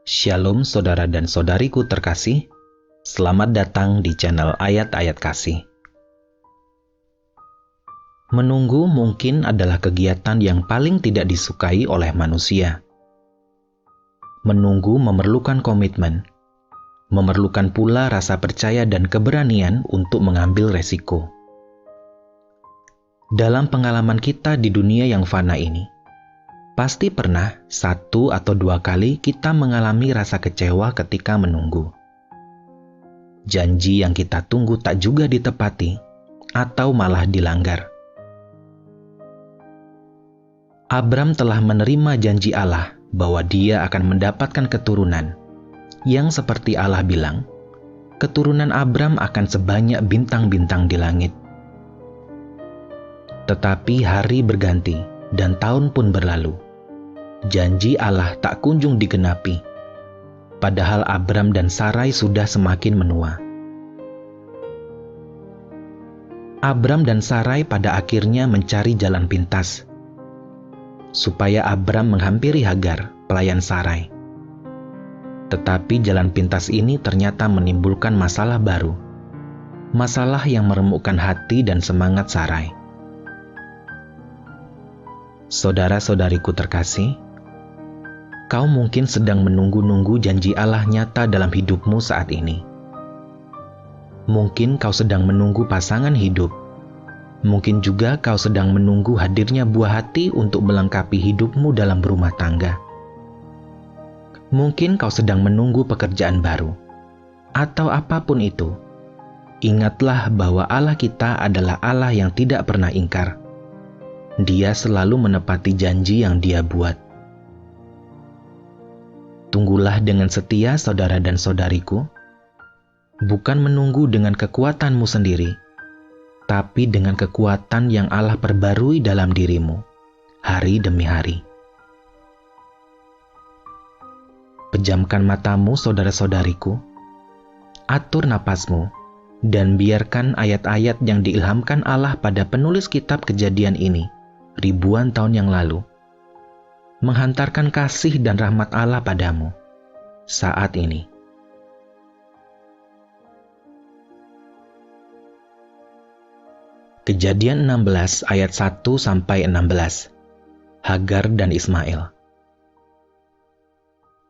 Shalom saudara dan saudariku terkasih, selamat datang di channel Ayat-Ayat Kasih. Menunggu mungkin adalah kegiatan yang paling tidak disukai oleh manusia. Menunggu memerlukan komitmen, memerlukan pula rasa percaya dan keberanian untuk mengambil resiko. Dalam pengalaman kita di dunia yang fana ini, pasti pernah 1 atau 2 kali kita mengalami rasa kecewa ketika menunggu. Janji yang kita tunggu tak juga ditepati, atau malah dilanggar. Abram telah menerima janji Allah bahwa dia akan mendapatkan keturunan, yang seperti Allah bilang, keturunan Abram akan sebanyak bintang-bintang di langit. Tetapi hari berganti, dan tahun pun berlalu. Janji Allah tak kunjung digenapi, padahal Abram dan Sarai sudah semakin menua. Abram dan Sarai pada akhirnya mencari jalan pintas, supaya Abram menghampiri Hagar, pelayan Sarai. Tetapi jalan pintas ini ternyata menimbulkan masalah baru, masalah yang meremukkan hati dan semangat Sarai. Saudara-saudariku terkasih, kau mungkin sedang menunggu-nunggu janji Allah nyata dalam hidupmu saat ini. Mungkin kau sedang menunggu pasangan hidup. Mungkin juga kau sedang menunggu hadirnya buah hati untuk melengkapi hidupmu dalam berumah tangga. Mungkin kau sedang menunggu pekerjaan baru. Atau apapun itu, ingatlah bahwa Allah kita adalah Allah yang tidak pernah ingkar. Dia selalu menepati janji yang Dia buat. Tunggulah dengan setia saudara dan saudariku, bukan menunggu dengan kekuatanmu sendiri, tapi dengan kekuatan yang Allah perbarui dalam dirimu, hari demi hari. Pejamkan matamu saudara-saudariku, atur napasmu, dan biarkan ayat-ayat yang diilhamkan Allah pada penulis kitab Kejadian ini, ribuan tahun yang lalu, menghantarkan kasih dan rahmat Allah padamu saat ini. Kejadian 16 ayat 1-16. Hagar dan Ismail.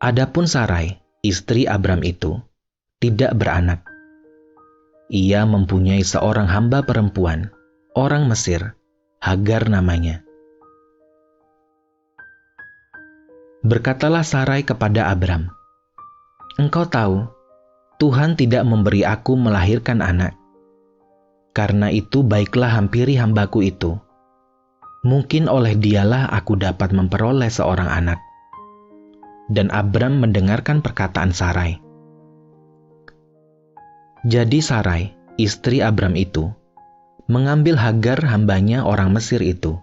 Adapun Sarai, istri Abram itu, tidak beranak. Ia mempunyai seorang hamba perempuan, orang Mesir, Hagar namanya. Berkatalah Sarai kepada Abram, "Engkau tahu, Tuhan tidak memberi aku melahirkan anak. Karena itu baiklah hampiri hambaku itu. Mungkin oleh dialah aku dapat memperoleh seorang anak." Dan Abram mendengarkan perkataan Sarai. Jadi Sarai, istri Abram itu, mengambil Hagar hambanya orang Mesir itu,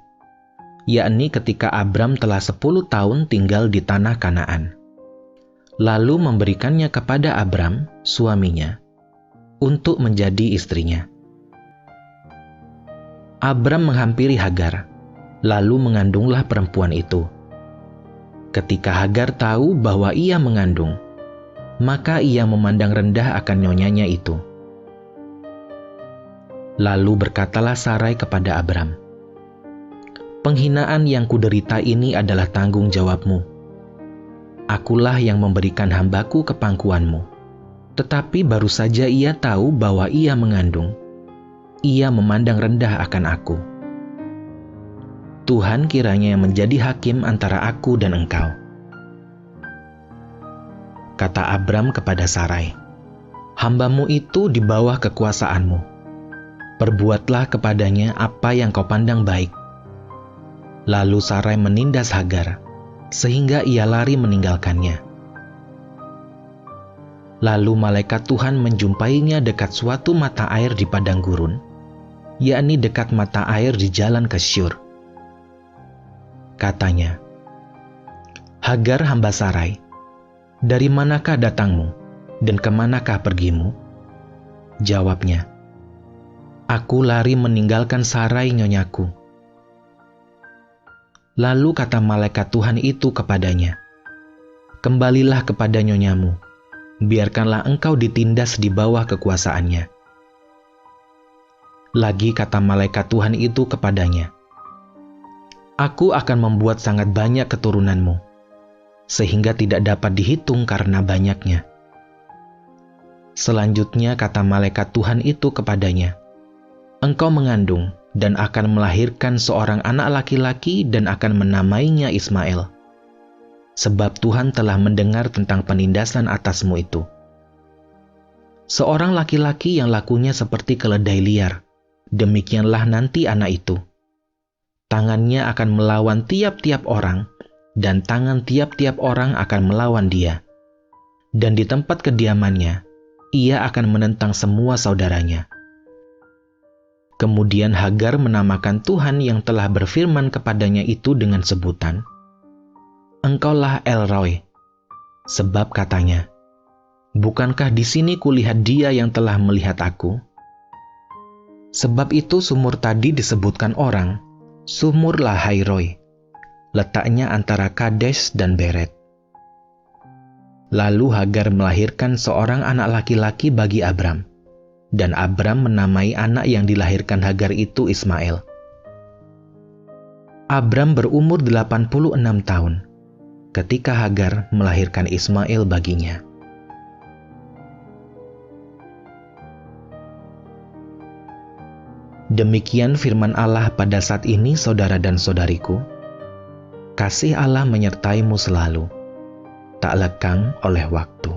yakni ketika Abram telah 10 tahun tinggal di tanah Kanaan. Lalu memberikannya kepada Abram, suaminya, untuk menjadi istrinya. Abram menghampiri Hagar, lalu mengandunglah perempuan itu. Ketika Hagar tahu bahwa ia mengandung, maka ia memandang rendah akan nyonyanya itu. Lalu berkatalah Sarai kepada Abram, "Penghinaan yang kuderita ini adalah tanggung jawabmu. Akulah yang memberikan hambaku ke pangkuanmu. Tetapi baru saja ia tahu bahwa ia mengandung. Ia memandang rendah akan aku. Tuhan kiranya yang menjadi hakim antara aku dan engkau." Kata Abram kepada Sarai, "Hambamu itu di bawah kekuasaanmu. Perbuatlah kepadanya apa yang kau pandang baik." Lalu Sarai menindas Hagar, sehingga ia lari meninggalkannya. Lalu malaikat Tuhan menjumpainya dekat suatu mata air di padang gurun, yakni dekat mata air di jalan ke Syur. Katanya, "Hagar hamba Sarai, dari manakah datangmu, dan kemanakah pergimu?" Jawabnya, "Aku lari meninggalkan Sarai nyonyaku." Lalu kata malaikat Tuhan itu kepadanya, kembalilah kepada nyonyamu. Biarkanlah engkau ditindas di bawah kekuasaannya. Lagi kata malaikat Tuhan itu kepadanya, Aku akan membuat sangat banyak keturunanmu, sehingga tidak dapat dihitung karena banyaknya. Selanjutnya kata malaikat Tuhan itu kepadanya, Engkau mengandung dan akan melahirkan seorang anak laki-laki dan akan menamainya Ismail. Sebab Tuhan telah mendengar tentang penindasan atasmu itu. Seorang laki-laki yang lakunya seperti keledai liar, demikianlah nanti anak itu. Tangannya akan melawan tiap-tiap orang, dan tangan tiap-tiap orang akan melawan dia. Dan di tempat kediamannya, ia akan menentang semua saudaranya. Kemudian Hagar menamakan Tuhan yang telah berfirman kepadanya itu dengan sebutan, Engkaulah El Roi, sebab katanya, Bukankah di sini kulihat dia yang telah melihat aku? Sebab itu sumur tadi disebutkan orang, Sumur Lahai Roi, letaknya antara Kades dan Beret. Lalu Hagar melahirkan seorang anak laki-laki bagi Abram, dan Abram menamai anak yang dilahirkan Hagar itu Ismail. Abram berumur 86 tahun ketika Hagar melahirkan Ismail baginya. Demikian firman Allah pada saat ini, saudara dan saudariku. Kasih Allah menyertaimu selalu, tak lekang oleh waktu.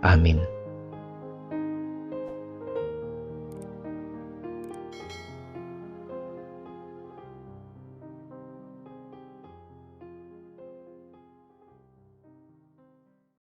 Amin.